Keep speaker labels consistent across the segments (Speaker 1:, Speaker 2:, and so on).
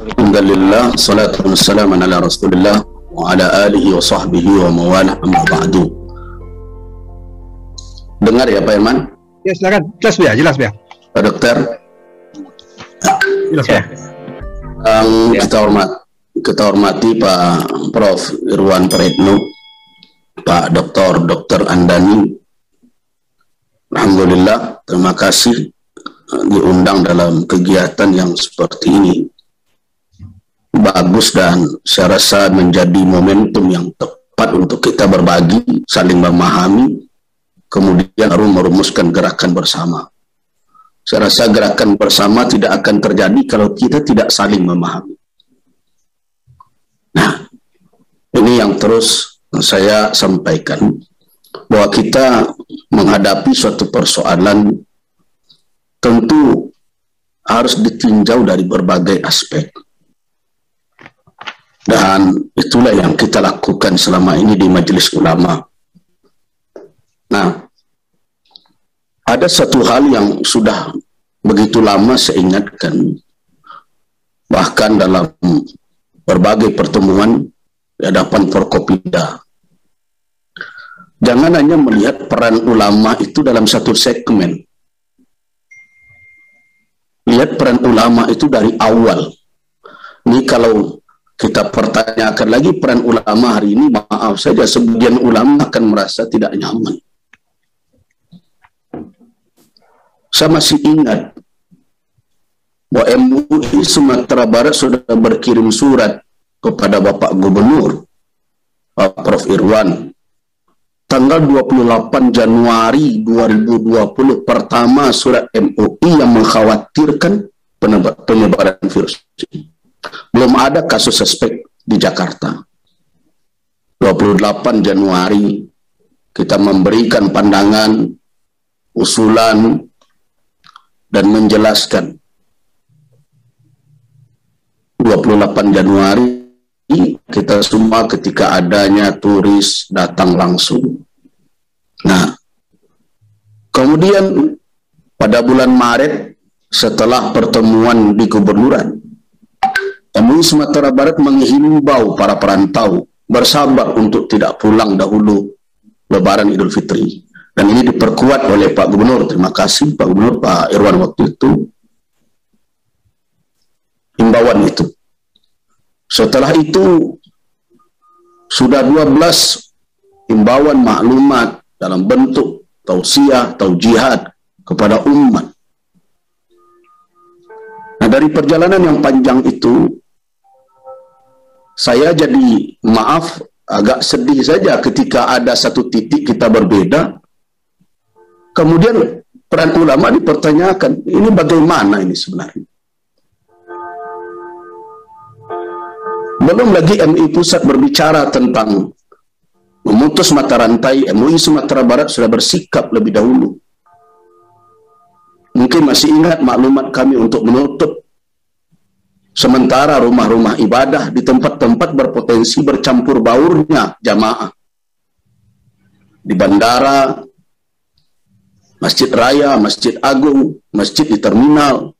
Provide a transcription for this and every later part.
Speaker 1: Alhamdulillah, salatu wassalamu ala Rasulillah wa ala alihi wa sahbihi wa mawalah, amma ba'du. Dengar ya Pak Irman?
Speaker 2: Ya silakan, jelas ya.
Speaker 1: Pak Dokter.
Speaker 2: Jelas ya.
Speaker 1: Kita hormati Pak Prof. Irwan Praetno, Pak Dr. Andani. Alhamdulillah, terima kasih diundang dalam kegiatan yang seperti ini. Bagus dan saya rasa menjadi momentum yang tepat untuk kita berbagi, saling memahami, kemudian baru merumuskan gerakan bersama. Saya rasa gerakan bersama tidak akan terjadi kalau kita tidak saling memahami. Nah, ini yang terus saya sampaikan, bahwa kita menghadapi suatu persoalan tentu harus ditinjau dari berbagai aspek. Dan itulah yang kita lakukan selama ini di Majelis Ulama. Nah, ada satu hal yang sudah begitu lama saya ingatkan, bahkan dalam berbagai pertemuan di hadapan Forkopimda. Jangan hanya melihat peran ulama itu dalam satu segmen. Lihat peran ulama itu dari awal. Ini kalau kita pertanyakan lagi peran ulama hari ini, maaf saja sebagian ulama akan merasa tidak nyaman. Saya masih ingat bahwa MUI Sumatera Barat sudah berkirim surat kepada Bapak Gubernur, Pak Prof. Irwan, tanggal 28 Januari 2020, pertama surat MUI yang mengkhawatirkan penyebaran virus ini. Belum ada kasus suspek di Jakarta. 28 Januari kita memberikan pandangan, usulan, dan menjelaskan. 28 Januari kita semua ketika adanya turis datang langsung. Nah, kemudian pada bulan Maret setelah pertemuan di Gubernuran, MUI Sumatera Barat menghimbau para perantau bersabar untuk tidak pulang dahulu Lebaran Idul Fitri. Dan ini diperkuat oleh Pak Gubernur. Terima kasih Pak Gubernur, Pak Irwan waktu itu. Himbauan itu. Setelah itu sudah 12 himbauan maklumat dalam bentuk tausiah atau jihad kepada umat. Nah, dari perjalanan yang panjang itu, saya jadi maaf agak sedih saja ketika ada satu titik kita berbeda. Kemudian peran ulama dipertanyakan, ini bagaimana ini sebenarnya? Belum lagi MUI Pusat berbicara tentang memutus mata rantai, MUI Sumatera Barat sudah bersikap lebih dahulu. Mungkin masih ingat maklumat kami untuk menutup sementara rumah-rumah ibadah di tempat-tempat berpotensi bercampur baurnya jamaah. Di bandara, masjid raya, masjid agung, masjid di terminal,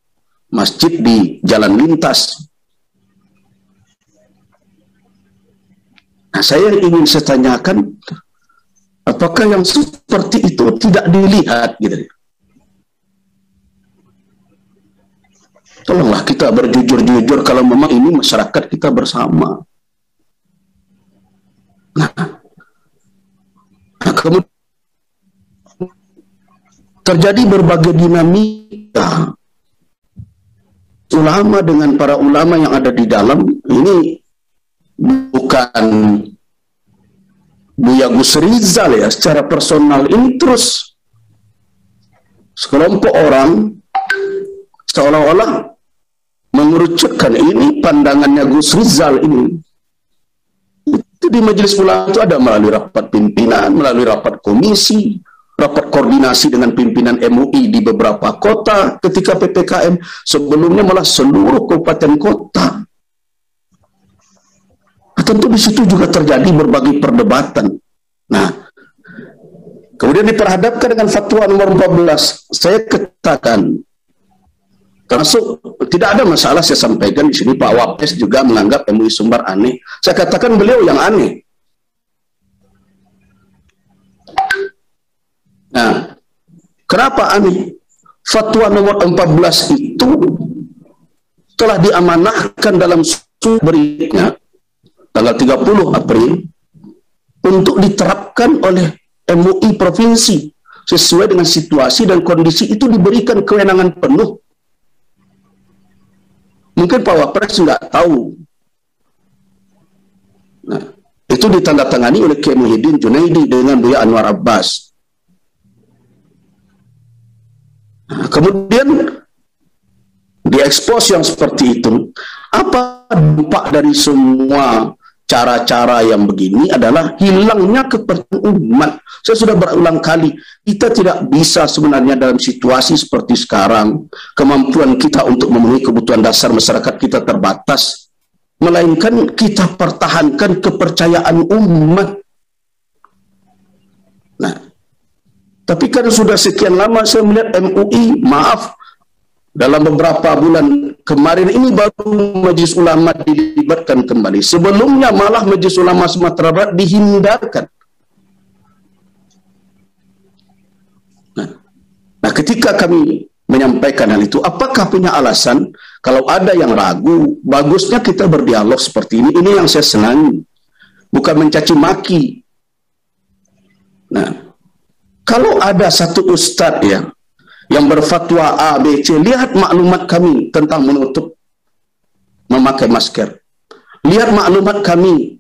Speaker 1: masjid di jalan lintas. Nah, saya ingin saya tanyakan, apakah yang seperti itu tidak dilihat gitu? Tolonglah kita berjujur-jujur kalau memang ini masyarakat kita bersama. Nah kemudian terjadi berbagai dinamika ulama dengan para ulama yang ada di dalam. Ini bukan Buya Gus Rizal ya, secara personal ini terus sekelompok orang seolah-olah mengerucutkan ini pandangannya Gus Rizal ini. Itu di Majelis Ulama itu ada melalui rapat pimpinan, melalui rapat komisi, rapat koordinasi dengan pimpinan MUI di beberapa kota ketika PPKM, sebelumnya malah seluruh kabupaten kota. Nah, tentu di situ juga terjadi berbagai perdebatan. Nah, kemudian diperhadapkan dengan fatwa nomor 14, saya katakan Termasuk tidak ada masalah saya sampaikan di sini, Pak Wapres juga menganggap MUI Sumbar aneh. Saya katakan beliau yang aneh. Nah, kenapa aneh? Fatwa nomor 14 itu telah diamanahkan dalam surat berikutnya tanggal 30 April untuk diterapkan oleh MUI provinsi sesuai dengan situasi dan kondisi. Itu diberikan kewenangan penuh. Mungkin Pak Wapres nggak tahu. Nah, itu ditandatangani oleh Kiai Muhyiddin Junaidi dengan Buya Anwar Abbas. Nah, kemudian diekspos yang seperti itu. Apa dampak dari semua cara-cara yang begini adalah hilangnya kepercayaan umat. Saya sudah berulang kali, kita tidak bisa sebenarnya dalam situasi seperti sekarang, kemampuan kita untuk memenuhi kebutuhan dasar masyarakat kita terbatas, melainkan kita pertahankan kepercayaan umat. Nah, tapi kan sudah sekian lama saya melihat MUI, maaf, dalam beberapa bulan kemarin ini baru Majelis Ulama dilibatkan kembali. Sebelumnya malah Majelis Ulama Sumatera Barat dihindarkan. Nah, ketika kami menyampaikan hal itu, apakah punya alasan? Kalau ada yang ragu, bagusnya kita berdialog seperti ini. Ini yang saya senangi, bukan mencaci maki. Nah, kalau ada satu ustadz yang berfatwa A, B, C, lihat maklumat kami tentang menutup memakai masker. Lihat maklumat kami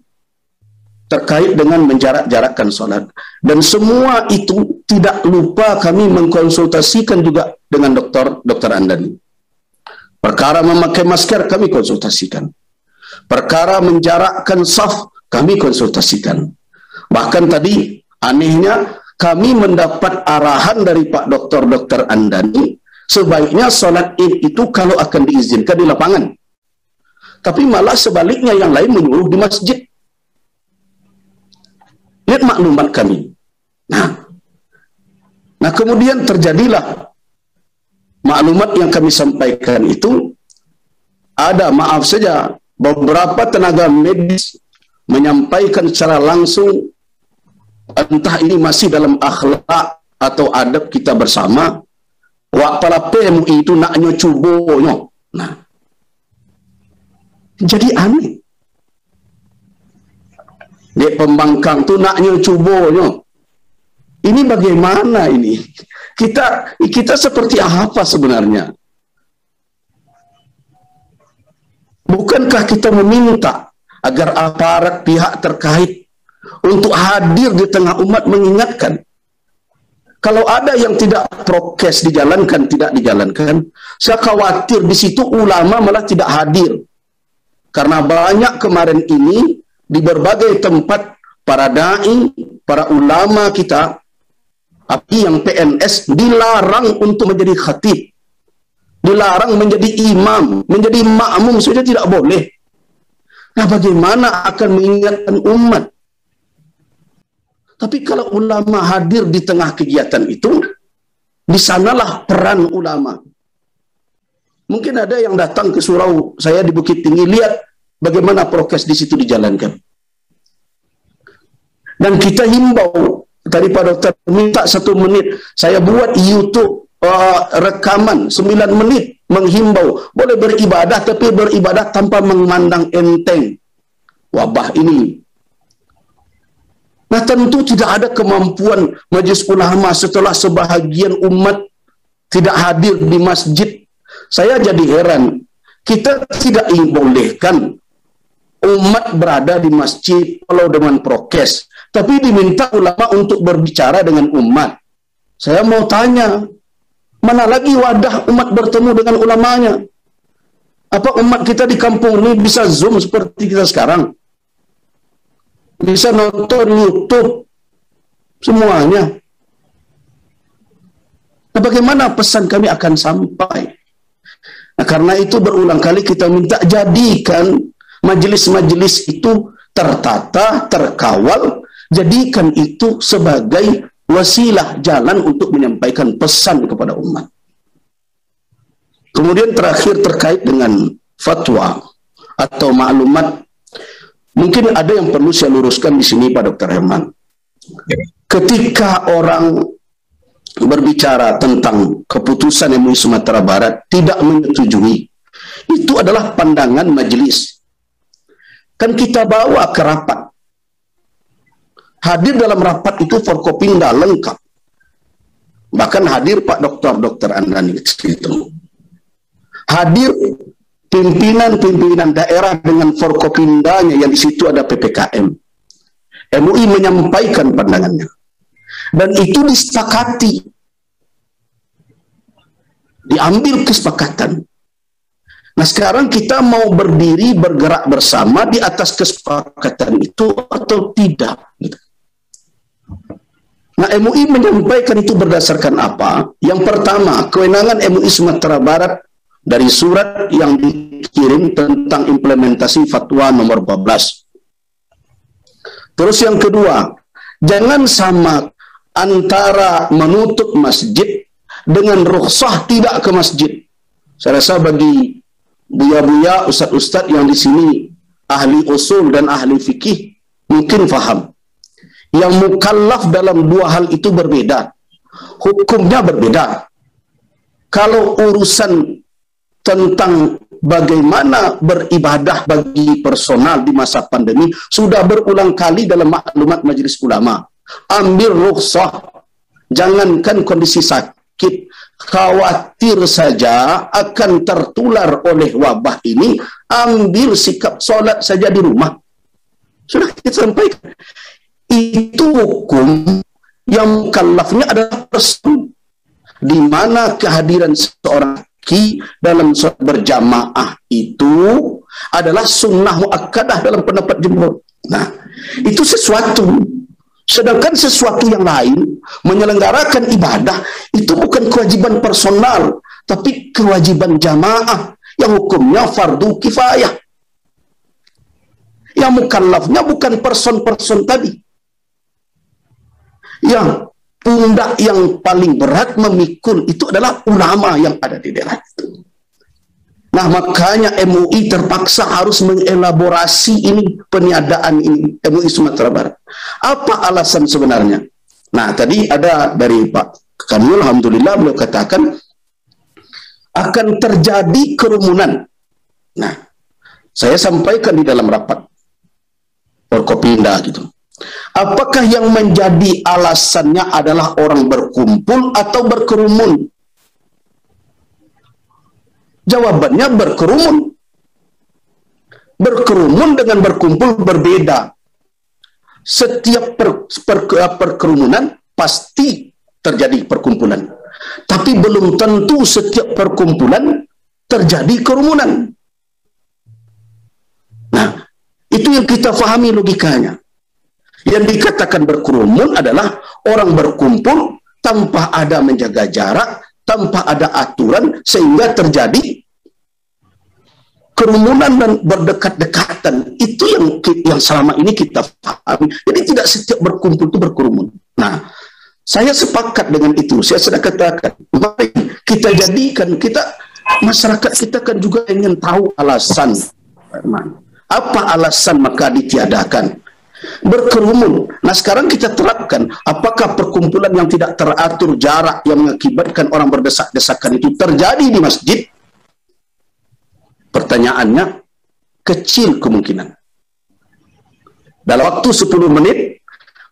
Speaker 1: terkait dengan menjarak-jarakkan sholat. Dan semua itu tidak lupa kami mengkonsultasikan juga dengan Dr. Andani. Perkara memakai masker kami konsultasikan. Perkara menjarakkan saf kami konsultasikan. Bahkan tadi anehnya kami mendapat arahan dari Pak Dr. Andani, sebaiknya sholat Id itu kalau akan diizinkan di lapangan. Tapi malah sebaliknya yang lain menyuruh di masjid. Lihat maklumat kami. Nah, kemudian terjadilah maklumat yang kami sampaikan itu, ada, maaf saja, beberapa tenaga medis menyampaikan secara langsung, entah ini masih dalam akhlak atau adab kita bersama, wak pala PMUI itu naknyo cubonyo. Nah, jadi aneh. Di pembangkang tu naknyo cubonyo. Ini bagaimana ini? Kita seperti apa sebenarnya? Bukankah kita meminta agar aparat pihak terkait untuk hadir di tengah umat mengingatkan? Kalau ada yang tidak prokes dijalankan, tidak dijalankan, saya khawatir di situ ulama malah tidak hadir. Karena banyak kemarin ini di berbagai tempat para dai, para ulama kita, tapi yang PNS dilarang untuk menjadi khatib, dilarang menjadi imam, menjadi makmum saja tidak boleh. Nah, bagaimana akan mengingatkan umat? Tapi kalau ulama hadir di tengah kegiatan itu, di sanalah peran ulama. Mungkin ada yang datang ke surau saya di Bukit Tinggi, lihat bagaimana prokes di situ dijalankan. Dan kita himbau, tadi Pak Dokter minta 1 menit, saya buat YouTube rekaman 9 menit menghimbau, boleh beribadah tapi beribadah tanpa memandang enteng wabah ini. Nah, tentu tidak ada kemampuan Majelis Ulama setelah sebahagian umat tidak hadir di masjid. Saya jadi heran, kita tidak bolehkan umat berada di masjid walau dengan prokes, tapi diminta ulama untuk berbicara dengan umat. Saya mau tanya, mana lagi wadah umat bertemu dengan ulamanya? Apa umat kita di kampung ini bisa Zoom seperti kita sekarang? Bisa nonton YouTube semuanya? Nah, bagaimana pesan kami akan sampai? Nah, karena itu berulang kali kita minta jadikan majelis-majelis itu tertata, terkawal, jadikan itu sebagai wasilah jalan untuk menyampaikan pesan kepada umat. Kemudian terakhir terkait dengan fatwa atau maklumat, mungkin ada yang perlu saya luruskan di sini Pak Dr. Herman. Ketika orang berbicara tentang keputusan MUI Sumatera Barat tidak menyetujui, itu adalah pandangan majelis. Kan kita bawa ke rapat. Hadir dalam rapat itu Forkopimda lengkap. Bahkan hadir Pak Dr. Andani itu. Hadir pimpinan-pimpinan daerah dengan Forkopimdanya yang di situ ada PPKM. MUI menyampaikan pandangannya. Dan itu disepakati. Diambil kesepakatan. Nah sekarang kita mau berdiri bergerak bersama di atas kesepakatan itu atau tidak. Nah MUI menyampaikan itu berdasarkan apa? Yang pertama, kewenangan MUI Sumatera Barat dari surat yang dikirim tentang implementasi fatwa nomor 14. Terus yang kedua, jangan sama antara menutup masjid dengan rukhsah tidak ke masjid. Saya rasa bagi buya-buya, ustadz-ustadz yang di sini ahli usul dan ahli fikih mungkin faham. Yang mukallaf dalam dua hal itu berbeda. Hukumnya berbeda. Kalau urusan tentang bagaimana beribadah bagi personal di masa pandemi sudah berulang kali dalam maklumat Majelis Ulama. Ambil rukhsah, jangankan kondisi sakit, khawatir saja akan tertular oleh wabah ini, ambil sikap solat saja di rumah. Sudah kita sampaikan. Itu hukum yang mukallafnya adalah person, di mana kehadiran seorang laki dalam solat berjamaah itu adalah sunnah muakkadah dalam pendapat jumhur. Nah, itu sesuatu. Sedangkan sesuatu yang lain, menyelenggarakan ibadah, itu bukan kewajiban personal, tapi kewajiban jamaah, yang hukumnya fardu kifayah. Yang mukallafnya bukan person-person tadi. Yang pundak yang paling berat memikul itu adalah ulama yang ada di daerah itu. Nah, makanya MUI terpaksa harus mengelaborasi ini, peniadaan ini, MUI Sumatera Barat. Apa alasan sebenarnya? Nah, tadi ada dari Pak Kanul, alhamdulillah beliau katakan akan terjadi kerumunan. Nah, saya sampaikan di dalam rapat Forkopimda gitu. Apakah yang menjadi alasannya adalah orang berkumpul atau berkerumun? Jawabannya berkerumun. Berkerumun dengan berkumpul berbeda. Setiap perkerumunan pasti terjadi perkumpulan. Tapi belum tentu setiap perkumpulan terjadi kerumunan. Nah, itu yang kita fahami logikanya. Yang dikatakan berkerumun adalah orang berkumpul tanpa ada menjaga jarak, tanpa ada aturan, sehingga terjadi kerumunan dan berdekat-dekatan. Itu yang selama ini kita pahami. Jadi tidak setiap berkumpul itu berkerumun. Nah, saya sepakat dengan itu. Saya sudah katakan, mari kita jadikan, masyarakat kita kan juga ingin tahu alasan. Apa alasan maka ditiadakan? Berkerumun. Nah sekarang kita terapkan, apakah perkumpulan yang tidak teratur jarak yang mengakibatkan orang berdesak-desakan itu terjadi di masjid? Pertanyaannya kecil kemungkinan. Dalam waktu 10 menit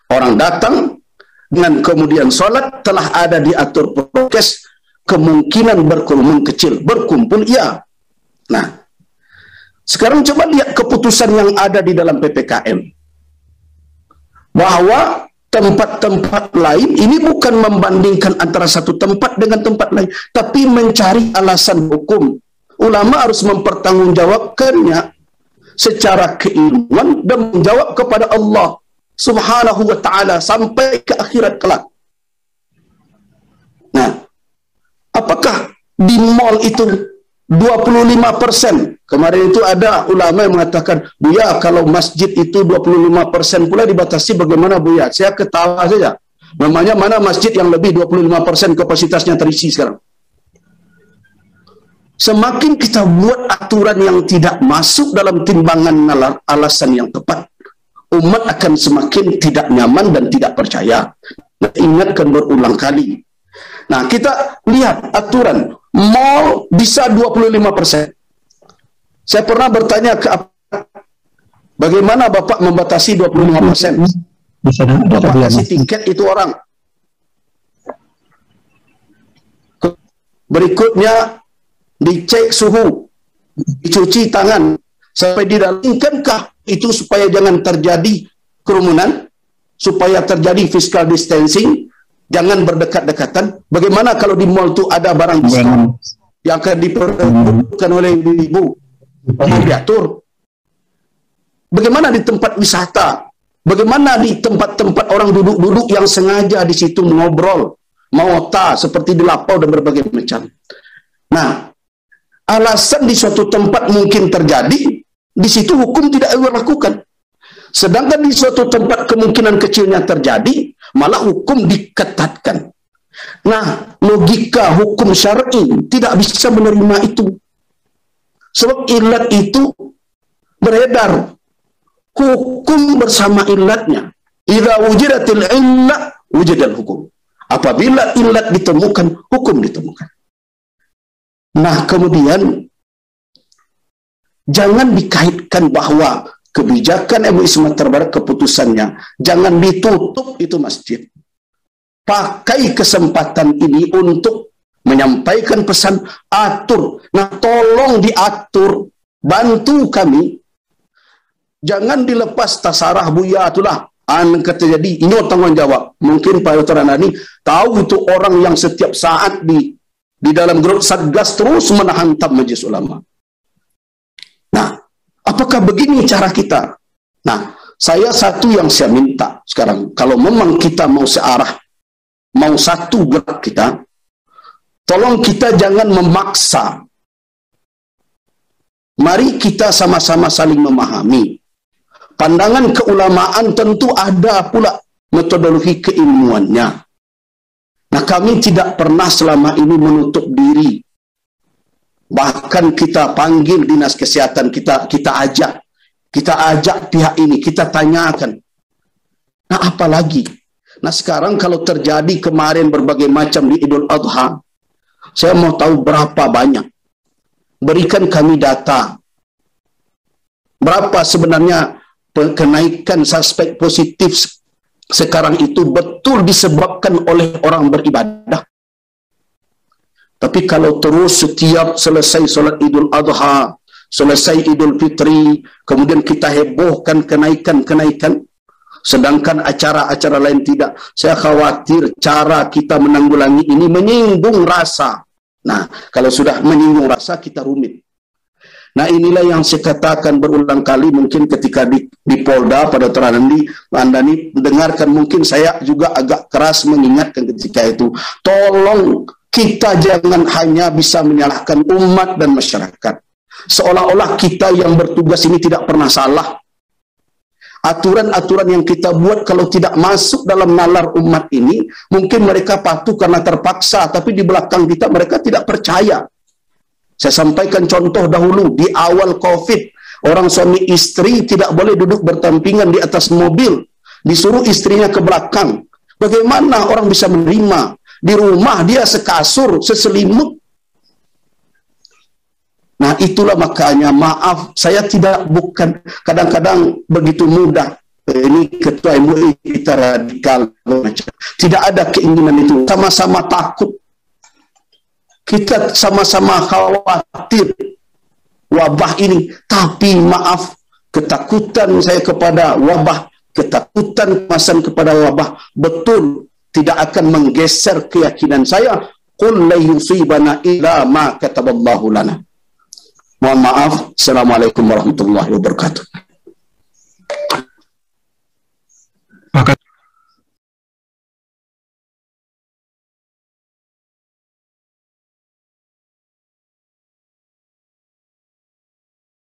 Speaker 1: orang datang dengan kemudian sholat telah ada diatur prokes, kemungkinan berkerumun kecil. Berkumpul iya. Nah sekarang coba lihat keputusan yang ada di dalam PPKM. Bahwa tempat-tempat lain ini bukan membandingkan antara satu tempat dengan tempat lain, tapi mencari alasan hukum. Ulama harus mempertanggungjawabkannya secara keilmuan dan menjawab kepada Allah Subhanahu wa ta'ala sampai ke akhirat kelak. Nah, apakah di mall itu 25%? Kemarin itu ada ulama yang mengatakan, Buya, kalau masjid itu 25% pula dibatasi, bagaimana Buya? Saya ketawa saja. Namanya mana masjid yang lebih 25% kapasitasnya terisi sekarang? Semakin kita buat aturan yang tidak masuk dalam timbangan nalar alasan yang tepat, umat akan semakin tidak nyaman dan tidak percaya. Nah, ingatkan berulang kali. Nah, kita lihat aturan mal bisa 25%. Saya pernah bertanya ke bagaimana Bapak membatasi 25%? Bapak kasih tiket itu orang. Berikutnya dicek suhu, dicuci tangan sampai di dalam. Inginkah itu supaya jangan terjadi kerumunan, supaya terjadi physical distancing, jangan berdekat-dekatan? Bagaimana kalau di mall itu ada barang diskon yang akan diperlukan oleh ibu-ibu? Diatur. Bagaimana di tempat wisata? Bagaimana di tempat-tempat orang duduk-duduk yang sengaja di situ ngobrol, mauta seperti di lapau dan berbagai macam? Nah, alasan di suatu tempat mungkin terjadi, di situ hukum tidak dilakukan. Sedangkan di suatu tempat kemungkinan kecilnya terjadi, malah hukum diketatkan. Nah, logika hukum syar'i tidak bisa menerima itu. Sebab ilat itu beredar. Hukum bersama ilatnya. Idza wujidatil illah, wujidal hukum. Apabila ilat ditemukan, hukum ditemukan. Nah, kemudian jangan dikaitkan bahwa kebijakan MUI Sumatera Barat keputusannya jangan ditutup itu masjid. Pakai kesempatan ini untuk menyampaikan pesan, atur. Nah, tolong diatur, bantu kami. Jangan dilepas tasarah buya itulah. Kata jadi, ini tanggung jawab. Mungkin Pak Dr. Andani tahu itu orang yang setiap saat di dalam grup Satgas terus menahantam Majelis Ulama. Nah, apakah begini cara kita? Nah, saya satu yang saya minta sekarang, kalau memang kita mau searah, mau satu gerak kita, tolong kita jangan memaksa. Mari kita sama-sama saling memahami. Pandangan keulamaan tentu ada pula metodologi keilmuannya. Nah, kami tidak pernah selama ini menutup diri. Bahkan kita panggil dinas kesehatan, kita ajak pihak ini, kita tanyakan. Nah, apalagi? Nah, sekarang kalau terjadi kemarin berbagai macam di Idul Adha, saya mau tahu berapa banyak. Berikan kami data. Berapa sebenarnya kenaikan suspek positif sekarang itu betul disebabkan oleh orang beribadah. Tapi kalau terus setiap selesai solat Idul Adha, selesai Idul Fitri, kemudian kita hebohkan kenaikan-kenaikan, sedangkan acara-acara lain tidak. Saya khawatir cara kita menanggulangi ini menyinggung rasa. Nah, kalau sudah menyinggung rasa, kita rumit. Nah, inilah yang saya katakan berulang kali, mungkin ketika di Polda pada Dr. Andani mendengarkan, mungkin saya juga agak keras mengingatkan ketika itu. Tolong kita jangan hanya bisa menyalahkan umat dan masyarakat. Seolah-olah kita yang bertugas ini tidak pernah salah. Aturan-aturan yang kita buat kalau tidak masuk dalam nalar umat ini, mungkin mereka patuh karena terpaksa, tapi di belakang kita mereka tidak percaya. Saya sampaikan contoh dahulu, di awal COVID, orang suami istri tidak boleh duduk berdampingan di atas mobil, disuruh istrinya ke belakang. Bagaimana orang bisa menerima? Di rumah dia sekasur, seselimut. Nah, itulah makanya, maaf, saya bukan kadang-kadang begitu mudah. Ini ketua MUI kita radikal. Tidak ada keinginan itu. Sama-sama takut. Kita sama-sama khawatir wabah ini. Tapi maaf, ketakutan saya kepada wabah, ketakutan kemasan kepada wabah, betul tidak akan menggeser keyakinan saya. Qul la yusibana illa ma kataballahu lana. Mohon maaf. Assalamualaikum warahmatullahi wabarakatuh.